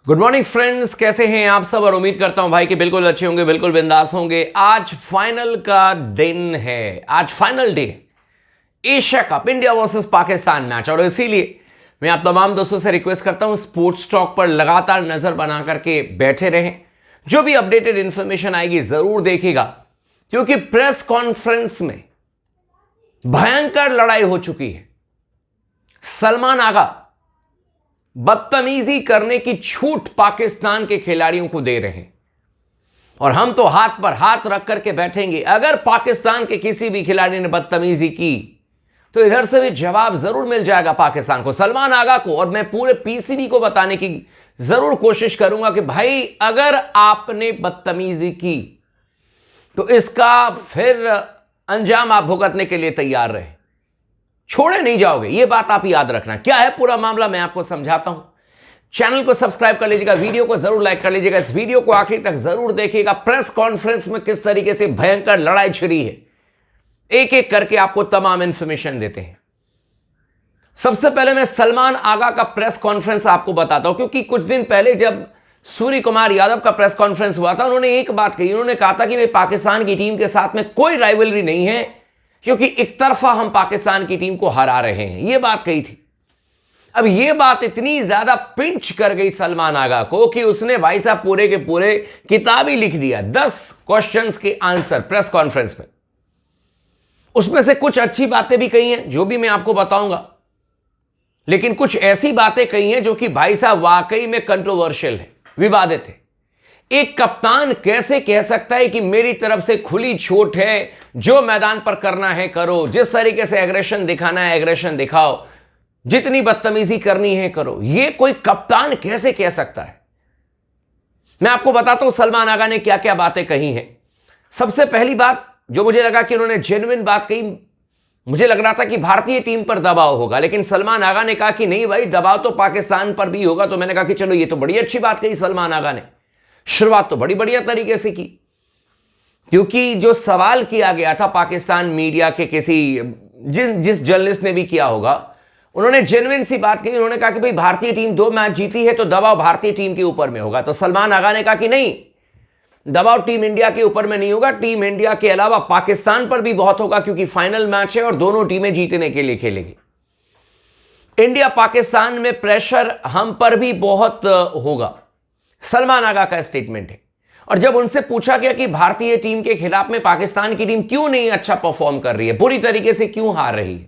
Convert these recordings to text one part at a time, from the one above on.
Good morning friends, कैसे हैं आप सब। और उम्मीद करता हूं भाई कि बिल्कुल अच्छे होंगे, बिल्कुल बिंदास होंगे। आज फाइनल का दिन है, आज final day, Asia cup India versus Pakistan match. और इसीलिए मैं आप तमाम दोस्तों से रिक्वेस्ट करता हूं स्पोर्ट्स टॉक पर लगातार नजर बना करके बैठे रहें। जो भी अपडेटेड इंफॉर्मेशन आएगी जरूर देखिएगा, क्योंकि प्रेस कॉन्फ्रेंस में भयंकर लड़ाई हो चुकी है। सलमान आगा बदतमीजी करने की छूट पाकिस्तान के खिलाड़ियों को दे रहे हैं, और हम तो हाथ पर हाथ रख करके बैठेंगे। अगर पाकिस्तान के किसी भी खिलाड़ी ने बदतमीजी की तो इधर से भी जवाब जरूर मिल जाएगा पाकिस्तान को, सलमान आगा को। और मैं पूरे पीसीबी को बताने की जरूर कोशिश करूंगा कि भाई अगर आपने बदतमीजी की तो इसका फिर अंजाम आप भुगतने के लिए तैयार रहे, छोड़े नहीं जाओगे। यह बात आप याद रखना। क्या है पूरा मामला मैं आपको समझाता हूं। चैनल को सब्सक्राइब कर लीजिएगा, वीडियो को जरूर लाइक कर लीजिएगा, इस वीडियो को आखिर तक जरूर देखिएगा। प्रेस कॉन्फ्रेंस में किस तरीके से भयंकर लड़ाई छिड़ी है, एक एक करके आपको तमाम इंफॉर्मेशन देते हैं। सबसे पहले मैं सलमान आगा का प्रेस कॉन्फ्रेंस आपको बताता हूं, क्योंकि कुछ दिन पहले जब सूर्य कुमार यादव का प्रेस कॉन्फ्रेंस हुआ था, उन्होंने एक बात कही। उन्होंने कहा था कि भाई पाकिस्तान की टीम के साथ में कोई राइवलरी नहीं है, क्योंकि एक तरफा हम पाकिस्तान की टीम को हरा रहे हैं। यह बात कही थी। अब यह बात इतनी ज्यादा पिंच कर गई सलमान आगा को कि उसने भाई साहब पूरे के पूरे किताब ही लिख दिया, 10 क्वेश्चंस के आंसर प्रेस कॉन्फ्रेंस में। उसमें से कुछ अच्छी बातें भी कही हैं, जो भी मैं आपको बताऊंगा, लेकिन कुछ ऐसी बातें कही हैं जो कि भाई साहब वाकई में कंट्रोवर्शियल है, विवादित है। एक कप्तान कैसे कह सकता है कि मेरी तरफ से खुली छूट है, जो मैदान पर करना है करो, जिस तरीके से एग्रेशन दिखाना है एग्रेशन दिखाओ, जितनी बदतमीजी करनी है करो। यह कोई कप्तान कैसे कह सकता है। मैं आपको बताता हूं सलमान आगा ने क्या क्या बातें कही हैं। सबसे पहली बात जो मुझे लगा कि उन्होंने जेन्युइन बात कही, मुझे लग रहा था कि भारतीय टीम पर दबाव होगा, लेकिन सलमान आगा ने कहा कि नहीं भाई, दबाव तो पाकिस्तान पर भी होगा। तो मैंने कहा कि चलो ये तो बड़ी अच्छी बात कही सलमान आगा ने, शुरुआत तो बड़ी बढ़िया तरीके से की। क्योंकि जो सवाल किया गया था पाकिस्तान मीडिया के किसी जिस जर्नलिस्ट ने भी किया होगा, उन्होंने जेन्युइन सी बात कही। उन्होंने कहा कि भाई भारतीय टीम 2 मैच जीती है तो दबाव भारतीय टीम के ऊपर में होगा। तो सलमान आगा ने कहा कि नहीं, दबाव टीम इंडिया के ऊपर में नहीं होगा, टीम इंडिया के अलावा पाकिस्तान पर भी बहुत होगा, क्योंकि फाइनल मैच है और दोनों टीमें जीतने के लिए खेलेगी। इंडिया पाकिस्तान में प्रेशर हम पर भी बहुत होगा, सलमान आगा का स्टेटमेंट है। और जब उनसे पूछा गया कि भारतीय टीम के खिलाफ में पाकिस्तान की टीम क्यों नहीं अच्छा परफॉर्म कर रही है, बुरी तरीके से क्यों हार रही है,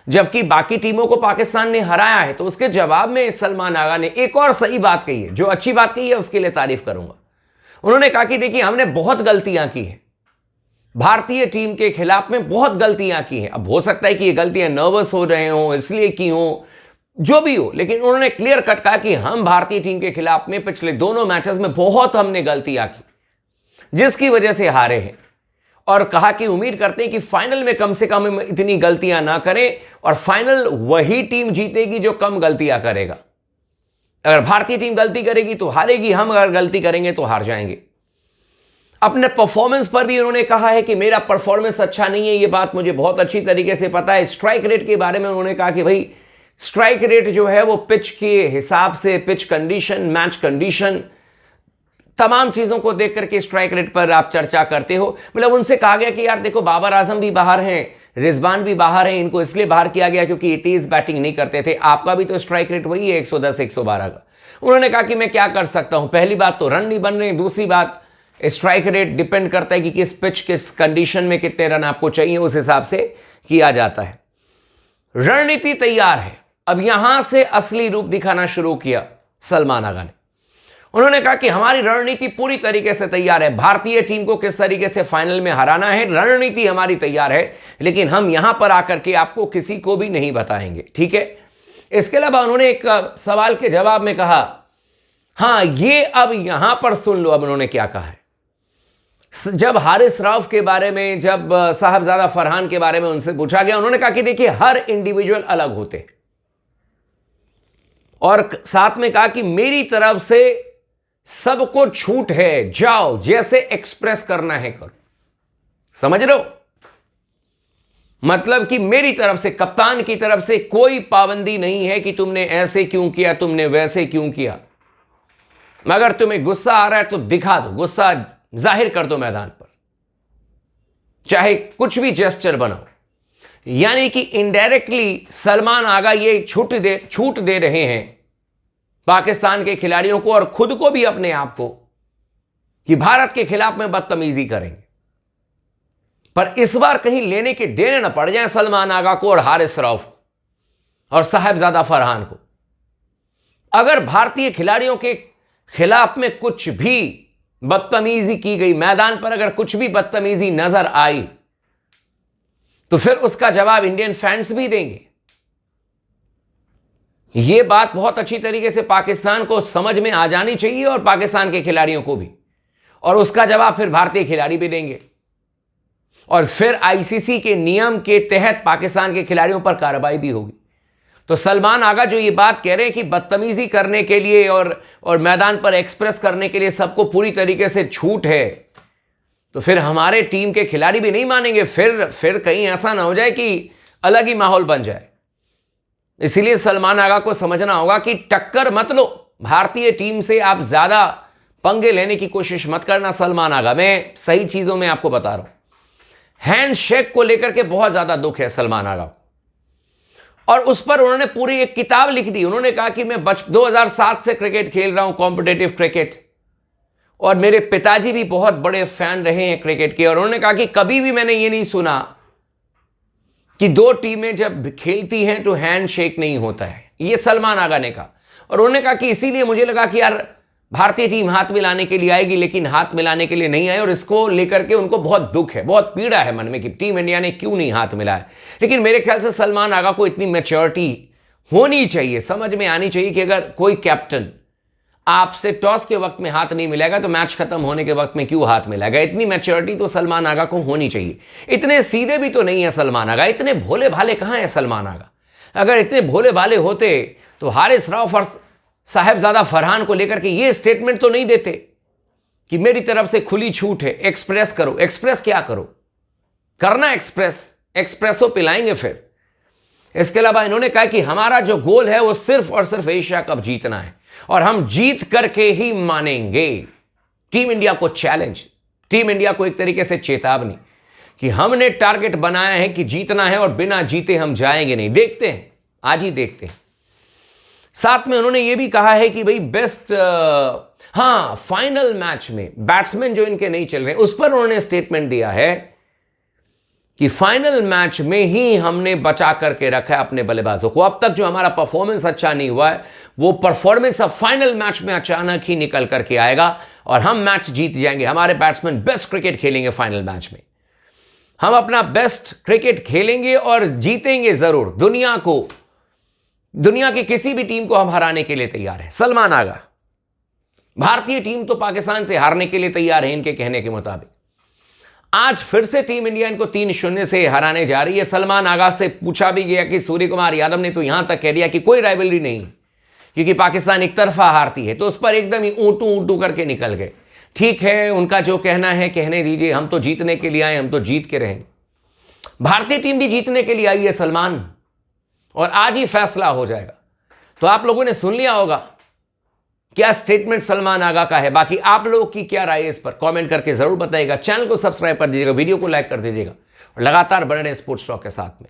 जबकि बाकी टीमों को पाकिस्तान ने हराया है, तो उसके जवाब में सलमान आगा ने एक और सही बात कही है, जो अच्छी बात कही है उसके लिए तारीफ करूंगा। उन्होंने कहा कि देखिए, हमने बहुत गलतियां की हैं, भारतीय टीम के खिलाफ में बहुत गलतियां की हैं। अब हो सकता है कि ये गलतियां नर्वस हो रहे हो इसलिए की हो, जो भी हो, लेकिन उन्होंने क्लियर कट कहा कि हम भारतीय टीम के खिलाफ में पिछले दोनों मैचेस में बहुत हमने गलतियां की, जिसकी वजह से हारे हैं। और कहा कि उम्मीद करते हैं कि फाइनल में कम से कम हम इतनी गलतियां ना करें, और फाइनल वही टीम जीतेगी जो कम गलतियां करेगा। अगर भारतीय टीम गलती करेगी तो हारेगी, हम अगर गलती करेंगे तो हार जाएंगे। अपने परफॉर्मेंस पर भी उन्होंने कहा है कि मेरा परफॉर्मेंस अच्छा नहीं है, यह बात मुझे बहुत अच्छी तरीके से पता है। स्ट्राइक रेट के बारे में उन्होंने कहा कि भाई स्ट्राइक रेट जो है वो पिच के हिसाब से, पिच कंडीशन, मैच कंडीशन, तमाम चीजों को देख करके स्ट्राइक रेट पर आप चर्चा करते हो। मतलब उनसे कहा गया कि यार देखो, बाबर आजम भी बाहर हैं, रिजवान भी बाहर हैं, इनको इसलिए बाहर किया गया क्योंकि ये तेज बैटिंग नहीं करते थे। आपका भी तो स्ट्राइक रेट वही है 110 112 का। उन्होंने कहा कि मैं क्या कर सकता हूं, पहली बात तो रन नहीं बन रहे, दूसरी बात स्ट्राइक रेट डिपेंड करता है कि किस पिच, किस कंडीशन में कितने रन आपको चाहिए, उस हिसाब से किया जाता है। रणनीति तैयार है, अब यहां से असली रूप दिखाना शुरू किया सलमान आगा ने। उन्होंने कहा कि हमारी रणनीति पूरी तरीके से तैयार है, भारतीय टीम को किस तरीके से फाइनल में हराना है, रणनीति हमारी तैयार है, लेकिन हम यहां पर आकर के आपको किसी को भी नहीं बताएंगे, ठीक है। इसके अलावा उन्होंने एक सवाल के जवाब में कहा, हां ये अब यहां पर सुन लो, अब उन्होंने क्या कहा है। जब हारिस रऊफ के बारे में, जब साहबजादा फरहान के बारे में उनसे पूछा गया, उन्होंने कहा कि देखिए हर इंडिविजुअल अलग होते हैं, और साथ में कहा कि मेरी तरफ से सबको छूट है, जाओ जैसे एक्सप्रेस करना है करो। समझ रहे हो, मतलब कि मेरी तरफ से, कप्तान की तरफ से कोई पाबंदी नहीं है कि तुमने ऐसे क्यों किया, तुमने वैसे क्यों किया। मगर तुम्हें गुस्सा आ रहा है तो दिखा दो, गुस्सा जाहिर कर दो मैदान पर, चाहे कुछ भी जेस्चर बनाओ। यानी कि इनडायरेक्टली सलमान आगा ये छूट दे रहे हैं पाकिस्तान के खिलाड़ियों को और खुद को भी, अपने आप को, कि भारत के खिलाफ में बदतमीजी करेंगे। पर इस बार कहीं लेने के देने ना पड़ जाए सलमान आगा को और हारिस रऊफ को और साहिबजादा फरहान को। अगर भारतीय खिलाड़ियों के खिलाफ में कुछ भी बदतमीजी की गई, मैदान पर अगर कुछ भी बदतमीजी नजर आई, तो फिर उसका जवाब इंडियन फैंस भी देंगे। यह बात बहुत अच्छी तरीके से पाकिस्तान को समझ में आ जानी चाहिए और पाकिस्तान के खिलाड़ियों को भी, और उसका जवाब फिर भारतीय खिलाड़ी भी देंगे और फिर आईसीसी के नियम के तहत पाकिस्तान के खिलाड़ियों पर कार्रवाई भी होगी। तो सलमान आगा जो ये बात कह रहे हैं कि बदतमीजी करने के लिए और मैदान पर एक्सप्रेस करने के लिए सबको पूरी तरीके से छूट है, तो फिर हमारे टीम के खिलाड़ी भी नहीं मानेंगे। फिर कहीं ऐसा ना हो जाए कि अलग ही माहौल बन जाए। इसलिए सलमान आगा को समझना होगा कि टक्कर मत लो भारतीय टीम से, आप ज्यादा पंगे लेने की कोशिश मत करना। सलमान आगा, मैं सही चीजों में आपको बता रहा हूं। हैंडशेक को लेकर के बहुत ज्यादा दुख है सलमान आगा को, और उस पर उन्होंने पूरी एक किताब लिख दी। उन्होंने कहा कि मैं 2007 से क्रिकेट खेल रहा हूं, कॉम्पिटेटिव क्रिकेट, और मेरे पिताजी भी बहुत बड़े फैन रहे हैं क्रिकेट के, और उन्होंने कहा कि कभी भी मैंने ये नहीं सुना कि दो टीमें जब खेलती हैं तो हैंडशेक नहीं होता है। ये सलमान आगा ने कहा, और उन्होंने कहा कि इसीलिए मुझे लगा कि यार भारतीय टीम हाथ मिलाने के लिए आएगी, लेकिन हाथ मिलाने के लिए नहीं आए, और इसको लेकर के उनको बहुत दुख है, बहुत पीड़ा है मन में कि टीम इंडिया ने क्यों नहीं हाथ मिलाया। लेकिन मेरे ख्याल से सलमान आगा को इतनी मैच्योरिटी होनी चाहिए, समझ में आनी चाहिए कि अगर कोई कैप्टन आपसे टॉस के वक्त में हाथ नहीं मिलेगा तो मैच खत्म होने के वक्त में क्यों हाथ मिलाएगा। इतनी मैच्योरिटी तो सलमान आगा को होनी चाहिए। इतने सीधे भी तो नहीं है सलमान आगा, इतने भोले भाले कहां है सलमान आगा। अगर इतने भोले भाले होते तो हारिस रऊफ और साहिबजादा फरहान को लेकर के ये स्टेटमेंट तो नहीं देते कि मेरी तरफ से खुली छूट है, एक्सप्रेस करो। एक्सप्रेस क्या करो, करना एक्सप्रेसो पिलाएंगे फिर। इसके अलावा इन्होंने कहा कि हमारा जो गोल है वो सिर्फ और सिर्फ एशिया कप जीतना है, और हम जीत करके ही मानेंगे। टीम इंडिया को चैलेंज, टीम इंडिया को एक तरीके से चेतावनी कि हमने टारगेट बनाया है कि जीतना है, और बिना जीते हम जाएंगे नहीं। देखते हैं, आज ही देखते हैं। साथ में उन्होंने यह भी कहा है कि भाई फाइनल मैच में बैट्समैन जो इनके नहीं चल रहे, उस पर उन्होंने स्टेटमेंट दिया है कि फाइनल मैच में ही हमने बचा करके रखा है अपने बल्लेबाजों को। अब तक जो हमारा परफॉर्मेंस अच्छा नहीं हुआ है, वो परफॉर्मेंस अब फाइनल मैच में अचानक ही निकल करके आएगा और हम मैच जीत जाएंगे। हमारे बैट्समैन बेस्ट क्रिकेट खेलेंगे फाइनल मैच में, हम अपना बेस्ट क्रिकेट खेलेंगे और जीतेंगे जरूर। दुनिया की किसी भी टीम को हम हराने के लिए तैयार है। सलमान आगा, भारतीय टीम तो पाकिस्तान से हारने के लिए तैयार है इनके कहने के मुताबिक। आज फिर से टीम इंडिया इनको 3-0 से हराने जा रही है। सलमान आगा से पूछा भी गया कि सूर्य कुमार यादव ने तो यहां तक कह दिया कि कोई राइवलरी नहीं, क्योंकि पाकिस्तान एक तरफा हारती है, तो उस पर एकदम ही ऊंटू करके निकल गए। ठीक है, उनका जो कहना है कहने दीजिए, हम तो जीतने के लिए आए, हम तो जीत के रहेंगे। भारतीय टीम भी जीतने के लिए आई है सलमान, और आज ही फैसला हो जाएगा। तो आप लोगों ने सुन लिया होगा क्या स्टेटमेंट सलमान आगा का है। बाकी आप लोगों की क्या राय है इस पर कमेंट करके जरूर बताइएगा। चैनल को सब्सक्राइब कर दीजिएगा, वीडियो को लाइक कर दीजिएगा, और लगातार बने रहे स्पोर्ट्स टॉक के साथ में।